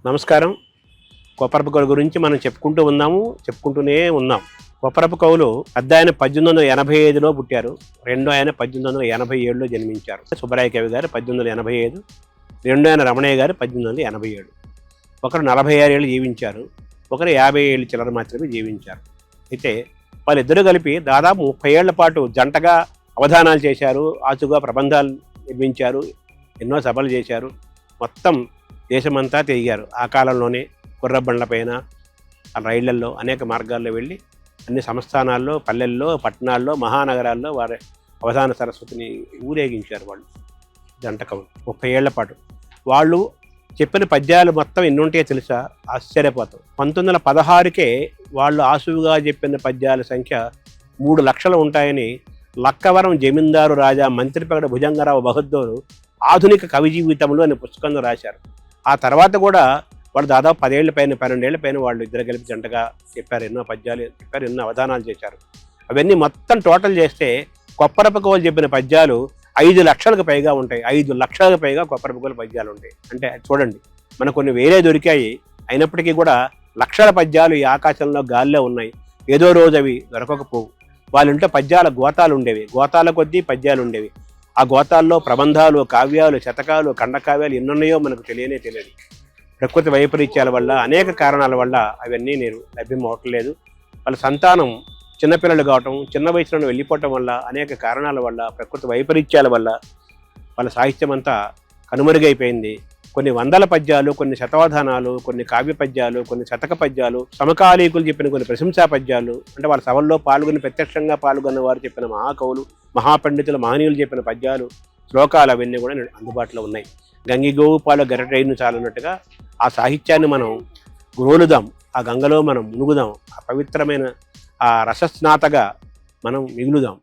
నమస్కారం. కొప్పరపు కవుల గురించి మనం చెప్పుకుంటూనే ఉన్నాం. కొప్పరపు కవులు పెద్దాయన 1885లో పుట్టారు. రెండో ఆయన 1887లో జన్మించారు. సుబ్బరాయ కవి గారు 1885, రెండో ఆయన రమణయ్య గారు 1887. ఒకరు 46 ఏళ్ళు జీవించారు, ఒకరు 50 ఏళ్ళు చిల్లర మాత్రమే జీవించారు. అయితే వాళ్ళిద్దరూ కలిపి దాదాపు 30 ఏళ్ల పాటు జంటగా అవధానాలు చేశారు, ఆచుగా ప్రబంధాలు నిర్మించారు, ఎన్నో సభలు చేశారు. మొత్తం దేశమంతా తిరిగారు. ఆ కాలంలోనే గుర్రబండ్ల పైన, రైళ్లల్లో, అనేక మార్గాల్లో వెళ్ళి అన్ని సంస్థానాల్లో, పల్లెల్లో, పట్టణాల్లో, మహానగరాల్లో వారి అవధాన సరస్వతిని ఊరేగించారు. వాళ్ళు జంట కవులు 30 ఏళ్ల పాటు. వాళ్ళు చెప్పిన పద్యాలు మొత్తం ఎన్ని ఉంటాయో తెలుసా? ఆశ్చర్యపోతాం. 1916కే వాళ్ళు ఆసువుగా చెప్పిన పద్యాల సంఖ్య 3 లక్షలు ఉంటాయని లక్కవరం జమీందారు రాజా మంత్రిపగడ భుజంగరావు బహద్దూరు ఆధునిక కవి జీవితంలో అనే పుస్తకంలో రాశారు. ఆ తర్వాత కూడా వాళ్ళు దాదాపు 10 ఏళ్ల పైన, 12 ఏళ్ల పైన వాళ్ళు ఇద్దరు కలిపి జంటగా చెప్పారు. ఎన్నో పద్యాలు చెప్పారు, ఎన్నో అవధానాలు చేశారు. అవన్నీ మొత్తం టోటల్ చేస్తే కొప్పరపు కవులు చెప్పిన పద్యాలు 5 లక్షలకు పైగా ఉంటాయి. 5 లక్షలకు పైగా కొప్పరపు కవుల పద్యాలు ఉంటాయి. అంటే చూడండి, మనకు కొన్ని వేరే దొరికాయి, అయినప్పటికీ కూడా లక్షల పద్యాలు ఈ ఆకాశంలో గాల్లో ఉన్నాయి. ఏదో రోజు అవి దొరకకపోవు. వాళ్ళ ఇంట్లో పద్యాల గోతాలు ఉండేవి, గోతాల కొద్దీ పద్యాలు ఉండేవి. ఆ గోతాల్లో ప్రబంధాలు, కావ్యాలు, శతకాలు, ఖండకావ్యాలు ఎన్నున్నాయో మనకు తెలియదు. ప్రకృతి వైపరీత్యాల వల్ల, అనేక కారణాల వల్ల అవన్నీ లభ్యం అవట్లేదు. వాళ్ళ సంతానం చిన్నపిల్లలు కావటం, చిన్న వయసులో వెళ్ళిపోవటం వల్ల, అనేక కారణాల వల్ల, ప్రకృతి వైపరీత్యాల వల్ల వాళ్ళ సాహిత్యం అంతా కనుమరుగైపోయింది. కొన్ని వందల పద్యాలు, కొన్ని శతావధానాలు, కొన్ని కావ్య పద్యాలు, కొన్ని శతక పద్యాలు, సమకాలీకులు చెప్పిన కొన్ని ప్రశంసా పద్యాలు, అంటే వాళ్ళ సభల్లో ప్రత్యక్షంగా పాల్గొన్న వారు చెప్పిన మహాకవులు, మహాపండితులు, మహనీయులు చెప్పిన పద్యాలు, శ్లోకాలు అవన్నీ కూడా అందుబాటులో ఉన్నాయి. గంగిగోవు పాలు గరటైను చాలన్నట్టుగా ఆ సాహిత్యాన్ని మనం గ్రోలుదాం, ఆ గంగలో మనం మునుగుదాం, ఆ పవిత్రమైన ఆ రసస్నాతగా మనం మిగులుదాం.